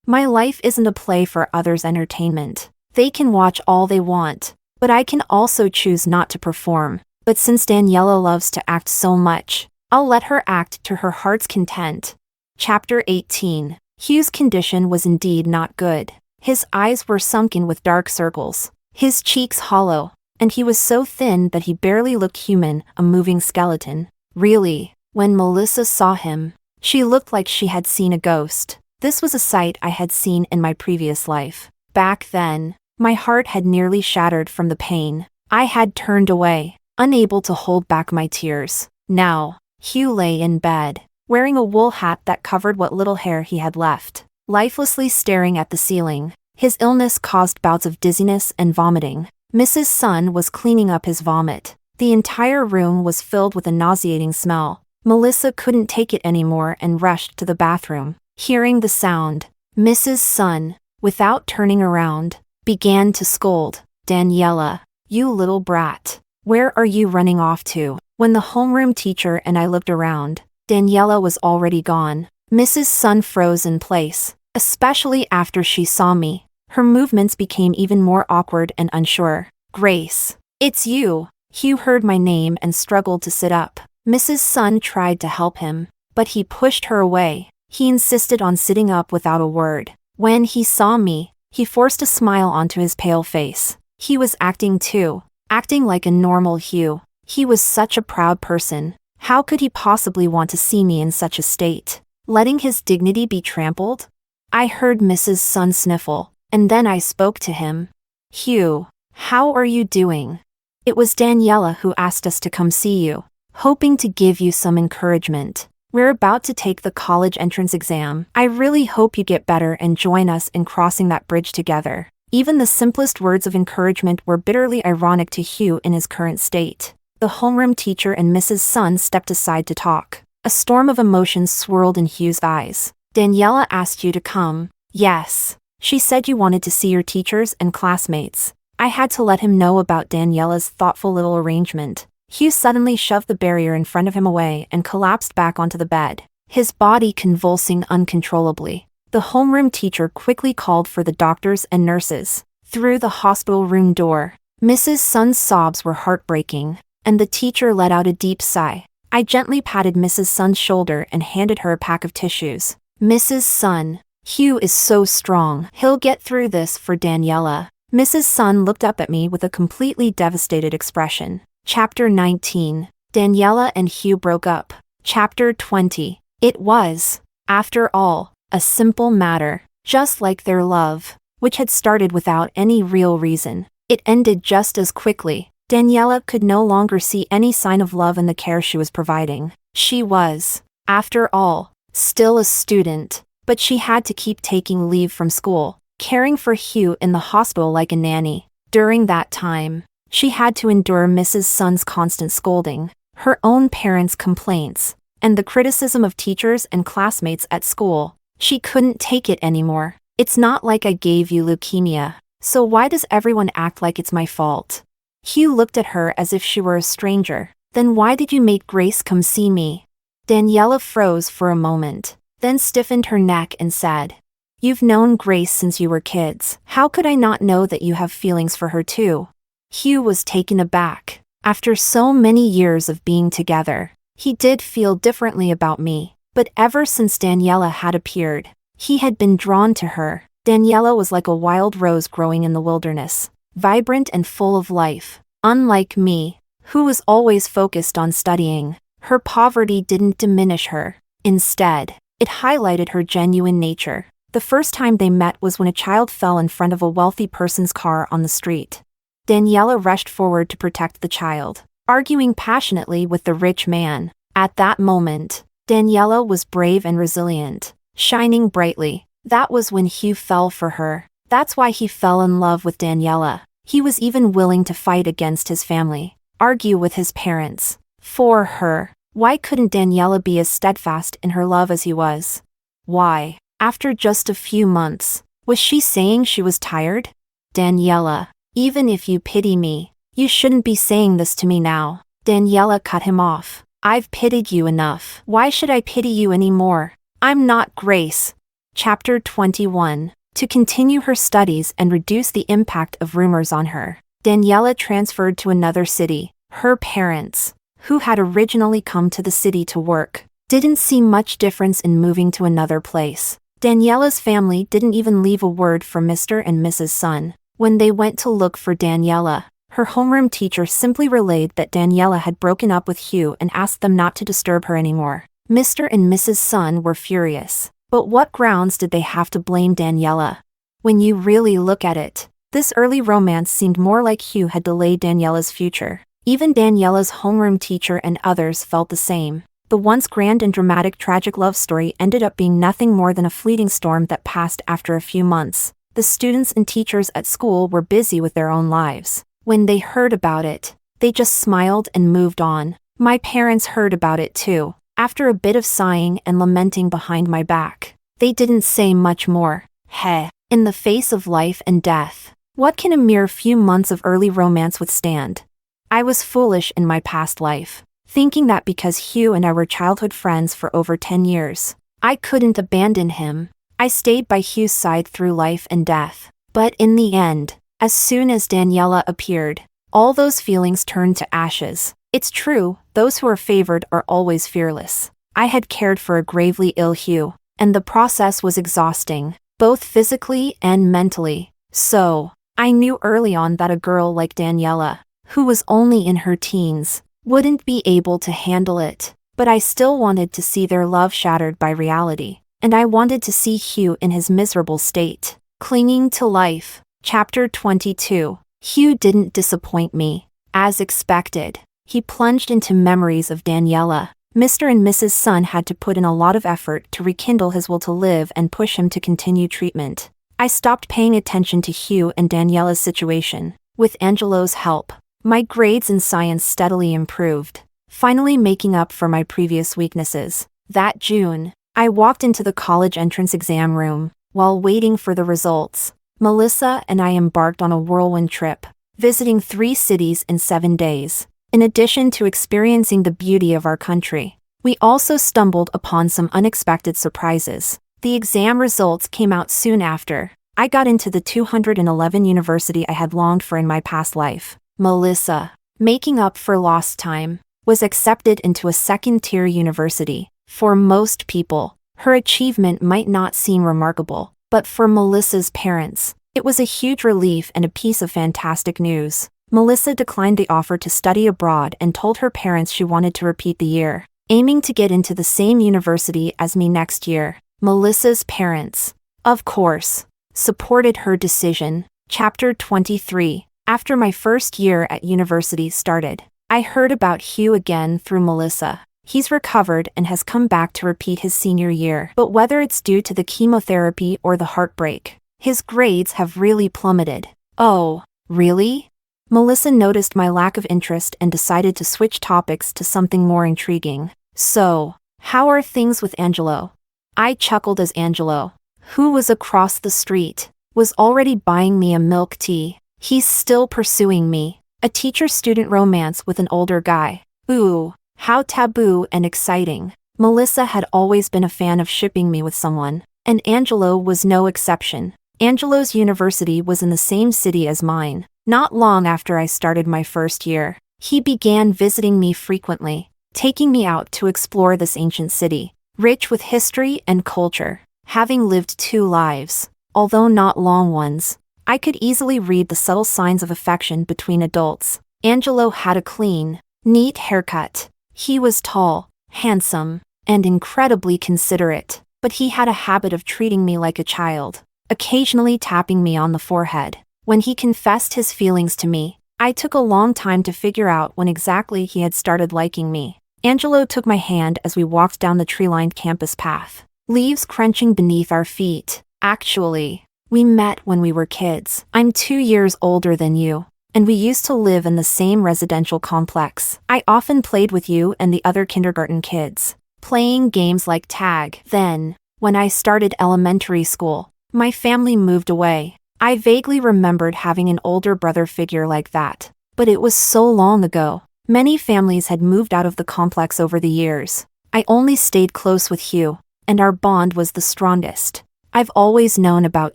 My life isn't a play for others' entertainment. They can watch all they want, but I can also choose not to perform. But since Daniela loves to act so much, I'll let her act to her heart's content. Chapter 18. Hugh's condition was indeed not good. His eyes were sunken with dark circles, his cheeks hollow, and he was so thin that he barely looked human, a moving skeleton. Really, when Melissa saw him, she looked like she had seen a ghost. This was a sight I had seen in my previous life. Back then, my heart had nearly shattered from the pain. I had turned away, unable to hold back my tears. Now, Hugh lay in bed, wearing a wool hat that covered what little hair he had left, lifelessly staring at the ceiling. His illness caused bouts of dizziness and vomiting. Mrs. Sun was cleaning up his vomit. The entire room was filled with a nauseating smell. Melissa couldn't take it anymore and rushed to the bathroom. Hearing the sound, Mrs. Sun, without turning around, began to scold. "Daniela, you little brat. Where are you running off to?" When the homeroom teacher and I looked around, Daniela was already gone. Mrs. Sun froze in place, especially after she saw me. Her movements became even more awkward and unsure. "Grace, it's you." Hugh heard my name and struggled to sit up. Mrs. Sun tried to help him, but he pushed her away. He insisted on sitting up without a word. When he saw me, he forced a smile onto his pale face. He was acting too, acting like a normal Hugh. He was such a proud person. How could he possibly want to see me in such a state? Letting his dignity be trampled? I heard Mrs. Sun sniffle, and then I spoke to him. "Hugh, how are you doing? It was Daniela who asked us to come see you, hoping to give you some encouragement. We're about to take the college entrance exam. I really hope you get better and join us in crossing that bridge together." Even the simplest words of encouragement were bitterly ironic to Hugh in his current state. The homeroom teacher and Mrs. Sun stepped aside to talk. A storm of emotions swirled in Hugh's eyes. "Daniela asked you to come." "Yes. She said you wanted to see your teachers and classmates." I had to let him know about Daniela's thoughtful little arrangement. Hugh suddenly shoved the barrier in front of him away and collapsed back onto the bed, his body convulsing uncontrollably. The homeroom teacher quickly called for the doctors and nurses. Through the hospital room door, Mrs. Sun's sobs were heartbreaking, and the teacher let out a deep sigh. I gently patted Mrs. Sun's shoulder and handed her a pack of tissues. "Mrs. Sun, Hugh is so strong. He'll get through this for Daniela." Mrs. Sun looked up at me with a completely devastated expression. Chapter 19. Daniela and Hugh broke up. Chapter 20. It was, after all, a simple matter, just like their love, which had started without any real reason. It ended just as quickly. Daniela could no longer see any sign of love in the care she was providing. She was, after all, still a student, but she had to keep taking leave from school, caring for Hugh in the hospital like a nanny. During that time, she had to endure Mrs. Sun's constant scolding, her own parents' complaints, and the criticism of teachers and classmates at school. She couldn't take it anymore. "It's not like I gave you leukemia, so why does everyone act like it's my fault?" Hugh looked at her as if she were a stranger. "Then why did you make Grace come see me?" Daniela froze for a moment, then stiffened her neck and said, "You've known Grace since you were kids. How could I not know that you have feelings for her too?" Hugh was taken aback. After so many years of being together, he did feel differently about me, but ever since Daniela had appeared, he had been drawn to her. Daniela was like a wild rose growing in the wilderness, vibrant and full of life. Unlike me, who was always focused on studying, her poverty didn't diminish her. Instead, it highlighted her genuine nature. The first time they met was when a child fell in front of a wealthy person's car on the street. Daniela rushed forward to protect the child, arguing passionately with the rich man. At that moment, Daniela was brave and resilient, shining brightly. That was when Hugh fell for her. That's why he fell in love with Daniela. He was even willing to fight against his family, argue with his parents. For her. Why couldn't Daniela be as steadfast in her love as he was? Why, after just a few months, was she saying she was tired? "Daniela, even if you pity me, you shouldn't be saying this to me now." Daniela cut him off. "I've pitied you enough. Why should I pity you anymore? I'm not Grace." Chapter 21. To continue her studies and reduce the impact of rumors on her, Daniela transferred to another city. Her parents, who had originally come to the city to work, Didn't see much difference in moving to another place. Daniela's family didn't even leave a word for Mr. and Mrs. Sun. When they went to look for Daniela, her homeroom teacher simply relayed that Daniela had broken up with Hugh and asked them not to disturb her anymore. Mr. and Mrs. Sun were furious. But what grounds did they have to blame Daniela? When you really look at it, this early romance seemed more like Hugh had delayed Daniela's future. Even Daniela's homeroom teacher and others felt the same. The once grand and dramatic tragic love story ended up being nothing more than a fleeting storm that passed after a few months. The students and teachers at school were busy with their own lives. When they heard about it, they just smiled and moved on. My parents heard about it too. After a bit of sighing and lamenting behind my back, they didn't say much more. Heh. In the face of life and death, what can a mere few months of early romance withstand? I was foolish in my past life, thinking that because Hugh and I were childhood friends for over 10 years, I couldn't abandon him. I stayed by Hugh's side through life and death. But in the end, as soon as Daniela appeared, all those feelings turned to ashes. It's true, those who are favored are always fearless. I had cared for a gravely ill Hugh, and the process was exhausting, both physically and mentally. So, I knew early on that a girl like Daniela, who was only in her teens, wouldn't be able to handle it. But I still wanted to see their love shattered by reality, and I wanted to see Hugh in his miserable state. Clinging to life. Chapter 22. Hugh didn't disappoint me. As expected, he plunged into memories of Daniela. Mr. and Mrs. Sun had to put in a lot of effort to rekindle his will to live and push him to continue treatment. I stopped paying attention to Hugh and Daniela's situation. With Angelo's help, my grades in science steadily improved, finally making up for my previous weaknesses. That June, I walked into the college entrance exam room. While waiting for the results, Melissa and I embarked on a whirlwind trip, visiting 3 cities in 7 days. In addition to experiencing the beauty of our country, we also stumbled upon some unexpected surprises. The exam results came out soon after. I got into the 211 university I had longed for in my past life. Melissa, making up for lost time, was accepted into a second-tier university. For most people, her achievement might not seem remarkable, but for Melissa's parents, it was a huge relief and a piece of fantastic news. Melissa declined the offer to study abroad and told her parents she wanted to repeat the year, aiming to get into the same university as me next year. Melissa's parents, of course, supported her decision. Chapter 23. After my first year at university started, I heard about Hugh again through Melissa. He's recovered and has come back to repeat his senior year. But whether it's due to the chemotherapy or the heartbreak, his grades have really plummeted. Oh, really? Melissa noticed my lack of interest and decided to switch topics to something more intriguing. So, how are things with Angelo? I chuckled as Angelo, who was across the street, was already buying me a milk tea. He's still pursuing me. A teacher-student romance with an older guy. Ooh, how taboo and exciting. Melissa had always been a fan of shipping me with someone, and Angelo was no exception. Angelo's university was in the same city as mine. Not long after I started my first year, he began visiting me frequently, taking me out to explore this ancient city, rich with history and culture. Having lived 2 lives, although not long ones, I could easily read the subtle signs of affection between adults. Angelo had a clean, neat haircut. He was tall, handsome, and incredibly considerate, but he had a habit of treating me like a child, occasionally tapping me on the forehead. When he confessed his feelings to me, I took a long time to figure out when exactly he had started liking me. Angelo took my hand as we walked down the tree-lined campus path, leaves crunching beneath our feet. Actually, we met when we were kids. I'm 2 years older than you, and we used to live in the same residential complex. I often played with you and the other kindergarten kids, playing games like tag. Then, when I started elementary school, my family moved away. I vaguely remembered having an older brother figure like that, but it was so long ago. Many families had moved out of the complex over the years. I only stayed close with Hugh, and our bond was the strongest. I've always known about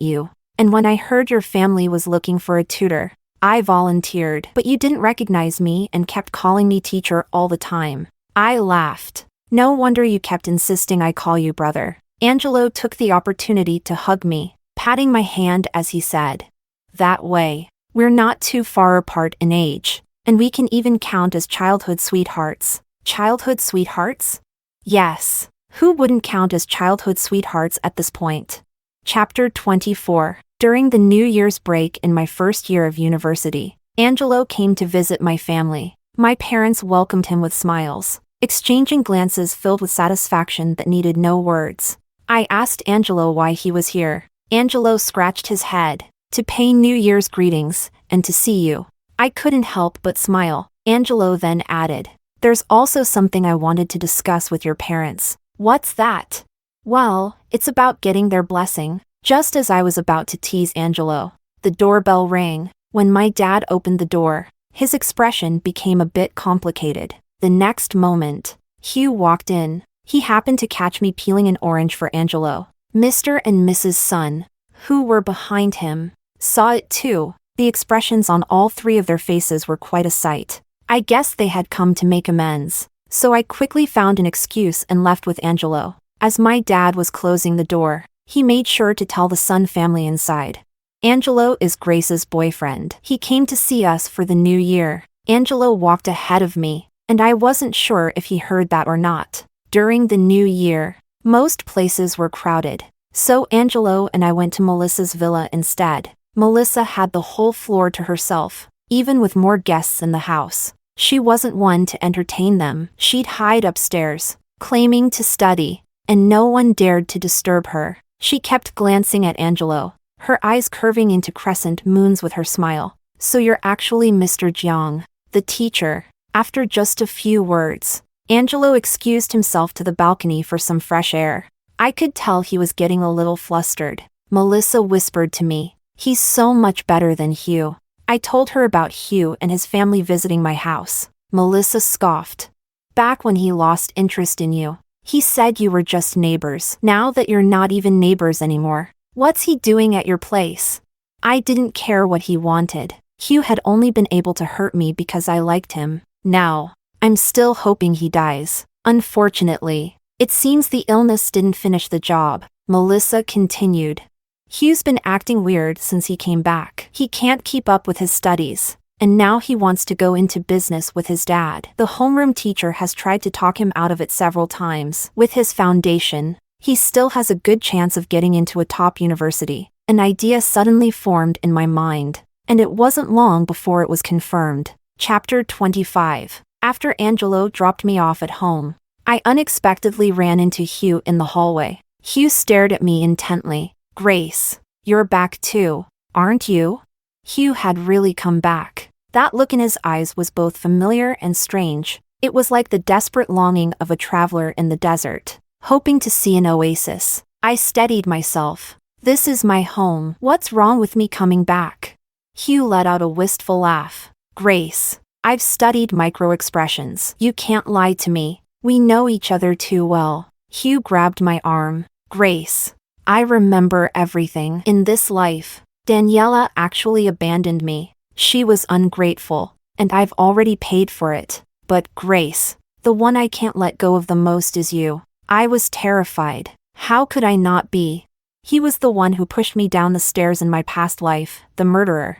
you, and when I heard your family was looking for a tutor, I volunteered. But you didn't recognize me and kept calling me teacher all the time. I laughed. No wonder you kept insisting I call you brother. Angelo took the opportunity to hug me, patting my hand as he said, "That way. We're not too far apart in age, and we can even count as childhood sweethearts." Childhood sweethearts? Yes. Who wouldn't count as childhood sweethearts at this point? Chapter 24. During the New Year's break in my first year of university, Angelo came to visit my family. My parents welcomed him with smiles, exchanging glances filled with satisfaction that needed no words. I asked Angelo why he was here. Angelo scratched his head. "To pay New Year's greetings, and to see you." I couldn't help but smile. Angelo then added, "There's also something I wanted to discuss with your parents." "What's that?" "Well, it's about getting their blessing." Just as I was about to tease Angelo, the doorbell rang. When my dad opened the door, his expression became a bit complicated. The next moment, Hugh walked in. He happened to catch me peeling an orange for Angelo. Mr. and Mrs. Sun, who were behind him, saw it too. The expressions on all three of their faces were quite a sight. I guess they had come to make amends, so I quickly found an excuse and left with Angelo. As my dad was closing the door, he made sure to tell the Sun family inside. "Angelo is Grace's boyfriend. He came to see us for the new year." Angelo walked ahead of me, and I wasn't sure if he heard that or not. During the new year, most places were crowded, so Angelo and I went to Melissa's villa instead. Melissa had the whole floor to herself, even with more guests in the house. She wasn't one to entertain them. She'd hide upstairs, claiming to study, and no one dared to disturb her. She kept glancing at Angelo, her eyes curving into crescent moons with her smile. "So you're actually Mr. Jiang, the teacher." After just a few words, Angelo excused himself to the balcony for some fresh air. I could tell he was getting a little flustered. Melissa whispered to me, "He's so much better than Hugh." I told her about Hugh and his family visiting my house. Melissa scoffed. "Back when he lost interest in you, he said you were just neighbors. Now that you're not even neighbors anymore, what's he doing at your place?" I didn't care what he wanted. Hugh had only been able to hurt me because I liked him. Now, I'm still hoping he dies. Unfortunately, it seems the illness didn't finish the job. Melissa continued. "Hugh's been acting weird since he came back. He can't keep up with his studies, and now he wants to go into business with his dad. The homeroom teacher has tried to talk him out of it several times. With his foundation, he still has a good chance of getting into a top university." An idea suddenly formed in my mind, and it wasn't long before it was confirmed. Chapter 25. After Angelo dropped me off at home, I unexpectedly ran into Hugh in the hallway. Hugh stared at me intently. "Grace, you're back too, aren't you?" Hugh had really come back. That look in his eyes was both familiar and strange. It was like the desperate longing of a traveler in the desert, hoping to see an oasis. I steadied myself. "This is my home. What's wrong with me coming back?" Hugh let out a wistful laugh. "Grace, I've studied micro-expressions. You can't lie to me. We know each other too well." Hugh grabbed my arm. "Grace, I remember everything. In this life, Daniela actually abandoned me. She was ungrateful, and I've already paid for it. But Grace, the one I can't let go of the most is you." I was terrified. How could I not be? He was the one who pushed me down the stairs in my past life, the murderer.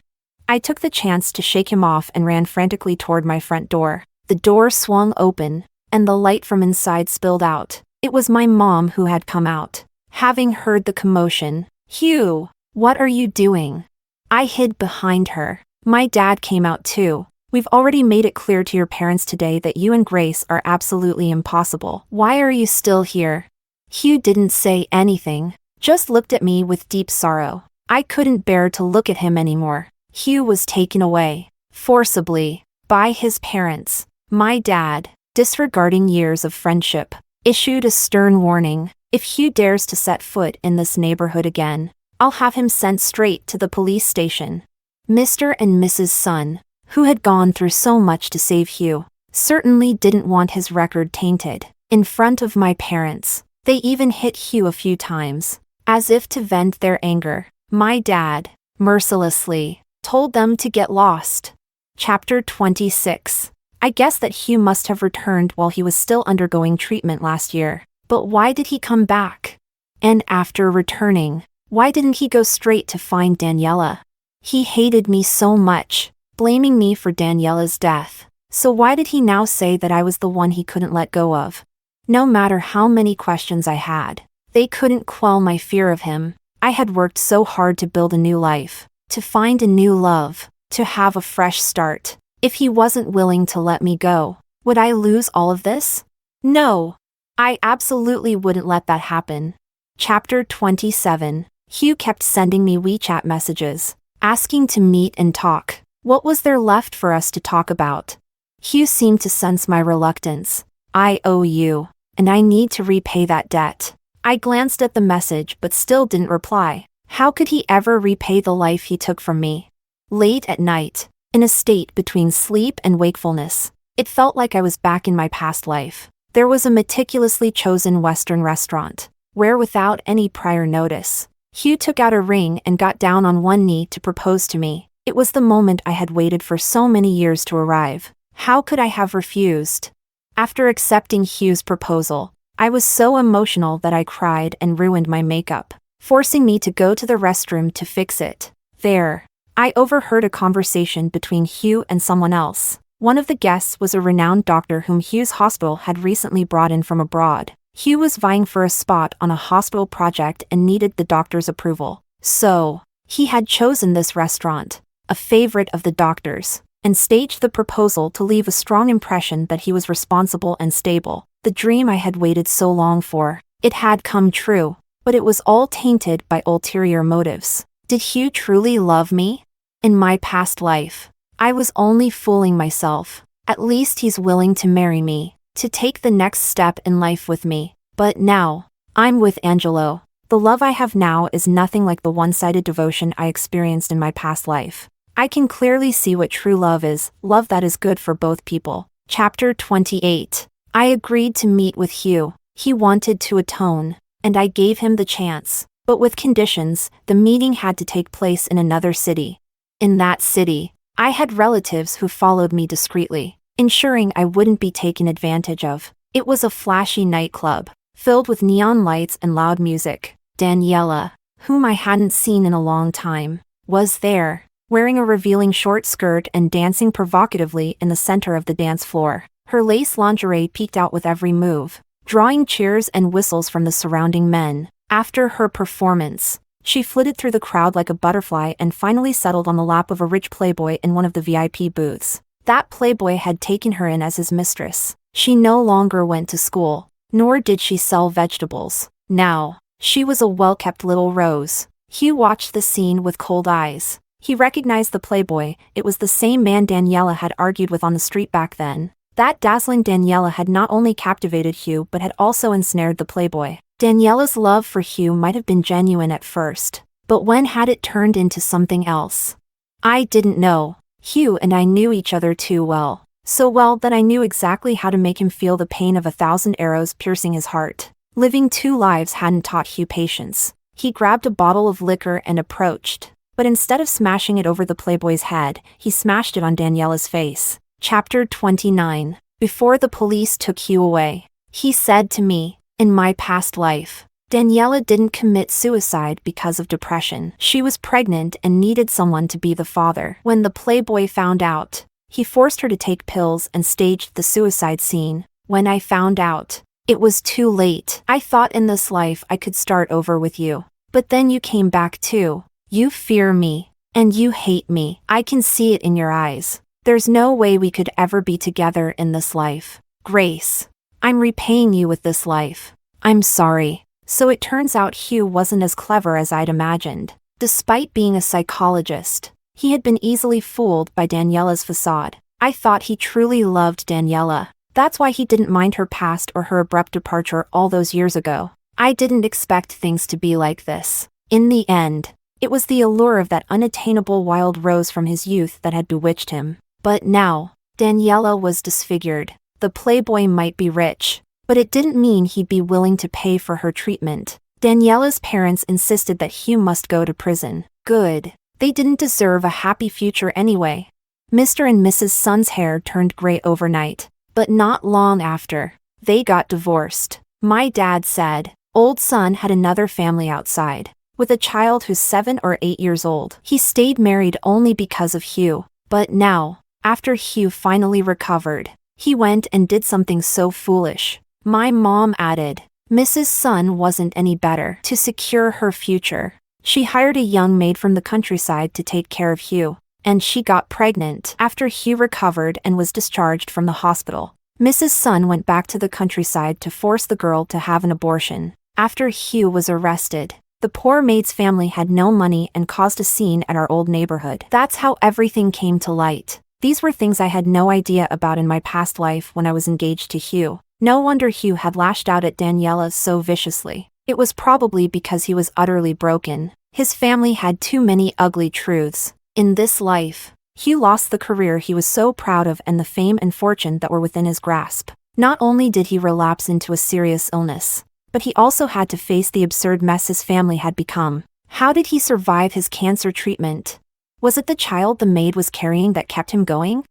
I took the chance to shake him off and ran frantically toward my front door. The door swung open, and the light from inside spilled out. It was my mom who had come out. Having heard the commotion, "Hugh, what are you doing?" I hid behind her. "My dad came out too. We've already made it clear to your parents today that you and Grace are absolutely impossible. Why are you still here?" Hugh didn't say anything, just looked at me with deep sorrow. I couldn't bear to look at him anymore. Hugh was taken away, forcibly, by his parents. My dad, disregarding years of friendship, issued a stern warning. "If Hugh dares to set foot in this neighborhood again, I'll have him sent straight to the police station." Mr. and Mrs. Sun, who had gone through so much to save Hugh, certainly didn't want his record tainted. In front of my parents, they even hit Hugh a few times, as if to vent their anger. My dad, mercilessly, told them to get lost. Chapter 26. I guess that Hugh must have returned while he was still undergoing treatment last year. But why did he come back? And after returning, why didn't he go straight to find Daniela? He hated me so much, blaming me for Daniela's death. So why did he now say that I was the one he couldn't let go of? No matter how many questions I had, they couldn't quell my fear of him. I had worked so hard to build a new life, to find a new love, to have a fresh start. If he wasn't willing to let me go, would I lose all of this? No. I absolutely wouldn't let that happen. Chapter 27. Hugh kept sending me WeChat messages, asking to meet and talk. What was there left for us to talk about? Hugh seemed to sense my reluctance. I owe you, and I need to repay that debt. I glanced at the message but still didn't reply. How could he ever repay the life he took from me? Late at night, in a state between sleep and wakefulness, it felt like I was back in my past life. There was a meticulously chosen Western restaurant, where without any prior notice, Hugh took out a ring and got down on one knee to propose to me. It was the moment I had waited for so many years to arrive. How could I have refused? After accepting Hugh's proposal, I was so emotional that I cried and ruined my makeup, forcing me to go to the restroom to fix it. There, I overheard a conversation between Hugh and someone else. One of the guests was a renowned doctor whom Hugh's hospital had recently brought in from abroad. Hugh was vying for a spot on a hospital project and needed the doctor's approval. So, he had chosen this restaurant, a favorite of the doctor's, and staged the proposal to leave a strong impression that he was responsible and stable. The dream I had waited so long for. It had come true, but it was all tainted by ulterior motives. Did Hugh truly love me? In my past life, I was only fooling myself. At least he's willing to marry me, to take the next step in life with me. But now, I'm with Angelo. The love I have now is nothing like the one-sided devotion I experienced in my past life. I can clearly see what true love is, love that is good for both people. Chapter 28. I agreed to meet with Hugh. He wanted to atone, and I gave him the chance. But with conditions. The meeting had to take place in another city. In that city, I had relatives who followed me discreetly, ensuring I wouldn't be taken advantage of. It was a flashy nightclub, filled with neon lights and loud music. Daniela, whom I hadn't seen in a long time, was there, wearing a revealing short skirt and dancing provocatively in the center of the dance floor. Her lace lingerie peeked out with every move, drawing cheers and whistles from the surrounding men. After her performance, she flitted through the crowd like a butterfly and finally settled on the lap of a rich playboy in one of the VIP booths. That playboy had taken her in as his mistress. She no longer went to school, nor did she sell vegetables. Now, she was a well-kept little rose. Hugh watched the scene with cold eyes. He recognized the playboy. It was the same man Daniela had argued with on the street back then. That dazzling Daniela had not only captivated Hugh but had also ensnared the playboy. Daniela's love for Hugh might have been genuine at first, but when had it turned into something else? I didn't know. Hugh and I knew each other too well. So well that I knew exactly how to make him feel the pain of 1,000 arrows piercing his heart. Living two lives hadn't taught Hugh patience. He grabbed a bottle of liquor and approached, but instead of smashing it over the playboy's head, he smashed it on Daniela's face. Chapter 29. Before the police took Hugh away, he said to me, in my past life, Daniela didn't commit suicide because of depression. She was pregnant and needed someone to be the father. When the playboy found out, he forced her to take pills and staged the suicide scene. When I found out, it was too late. I thought in this life I could start over with you. But then you came back too. You fear me, and you hate me. I can see it in your eyes. There's no way we could ever be together in this life. Grace, I'm repaying you with this life. I'm sorry. So it turns out Hugh wasn't as clever as I'd imagined. Despite being a psychologist, he had been easily fooled by Daniela's facade. I thought he truly loved Daniela. That's why he didn't mind her past or her abrupt departure all those years ago. I didn't expect things to be like this. In the end, it was the allure of that unattainable wild rose from his youth that had bewitched him. But now, Daniela was disfigured. The playboy might be rich, but it didn't mean he'd be willing to pay for her treatment. Daniela's parents insisted that Hugh must go to prison. Good. They didn't deserve a happy future anyway. Mr. and Mrs. Sun's hair turned gray overnight, but not long after, they got divorced. My dad said, old Sun had another family outside, with a child who's 7 or 8 years old. He stayed married only because of Hugh, but now, after Hugh finally recovered, he went and did something so foolish. My mom added, Mrs. Sun wasn't any better. To secure her future, she hired a young maid from the countryside to take care of Hugh, and she got pregnant. After Hugh recovered and was discharged from the hospital, Mrs. Sun went back to the countryside to force the girl to have an abortion. After Hugh was arrested, the poor maid's family had no money and caused a scene at our old neighborhood. That's how everything came to light. These were things I had no idea about in my past life when I was engaged to Hugh. No wonder Hugh had lashed out at Daniela so viciously. It was probably because he was utterly broken. His family had too many ugly truths. In this life, Hugh lost the career he was so proud of and the fame and fortune that were within his grasp. Not only did he relapse into a serious illness, but he also had to face the absurd mess his family had become. How did he survive his cancer treatment? Was it the child the maid was carrying that kept him going?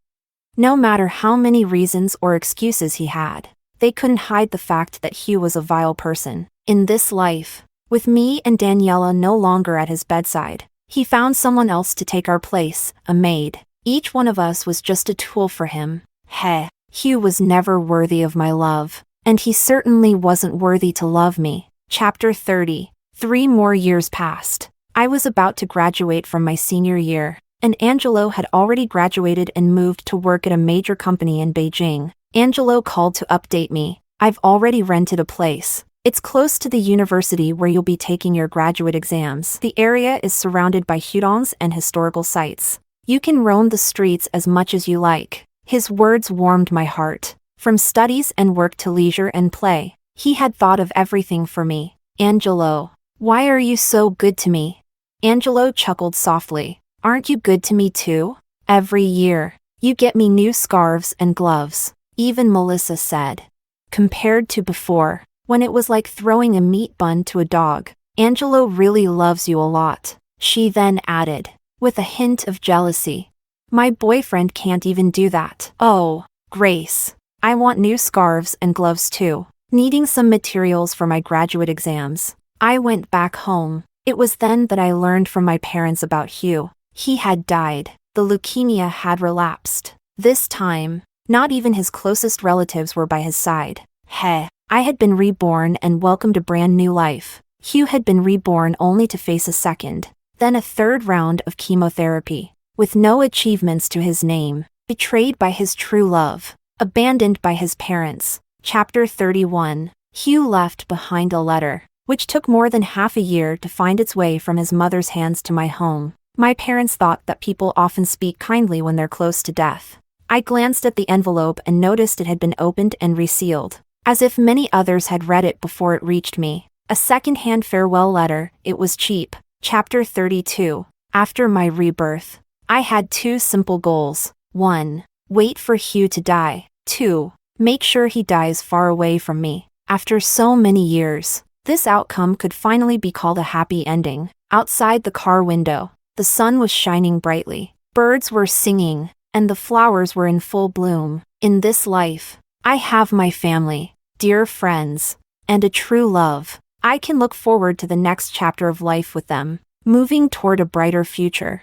No matter how many reasons or excuses he had, they couldn't hide the fact that Hugh was a vile person. In this life, with me and Daniela no longer at his bedside, he found someone else to take our place, a maid. Each one of us was just a tool for him. Hugh was never worthy of my love, and he certainly wasn't worthy to love me. Chapter 30. 3 more years passed. I was about to graduate from my senior year, and Angelo had already graduated and moved to work at a major company in Beijing. Angelo called to update me. I've already rented a place. It's close to the university where you'll be taking your graduate exams. The area is surrounded by hudongs and historical sites. You can roam the streets as much as you like. His words warmed my heart. From studies and work to leisure and play, he had thought of everything for me. Angelo, why are you so good to me? Angelo chuckled softly. Aren't you good to me too? Every year, you get me new scarves and gloves. Even Melissa said. Compared to before, when it was like throwing a meat bun to a dog, Angelo really loves you a lot. She then added, with a hint of jealousy. My boyfriend can't even do that. Oh, Grace. I want new scarves and gloves too. Needing some materials for my graduate exams, I went back home. It was then that I learned from my parents about Hugh. He had died. The leukemia had relapsed. This time, not even his closest relatives were by his side. I had been reborn and welcomed a brand new life. Hugh had been reborn only to face a second, then a third round of chemotherapy. With no achievements to his name, betrayed by his true love, abandoned by his parents. Chapter 31. Hugh left behind a letter, which took more than half a year to find its way from his mother's hands to my home. My parents thought that people often speak kindly when they're close to death. I glanced at the envelope and noticed it had been opened and resealed. As if many others had read it before it reached me. A second-hand farewell letter, it was cheap. Chapter 32. After my rebirth, I had 2 simple goals. 1. Wait for Hugh to die. 2. Make sure he dies far away from me. After so many years, this outcome could finally be called a happy ending. Outside the car window, the sun was shining brightly. Birds were singing, and the flowers were in full bloom. In this life, I have my family, dear friends, and a true love. I can look forward to the next chapter of life with them, moving toward a brighter future.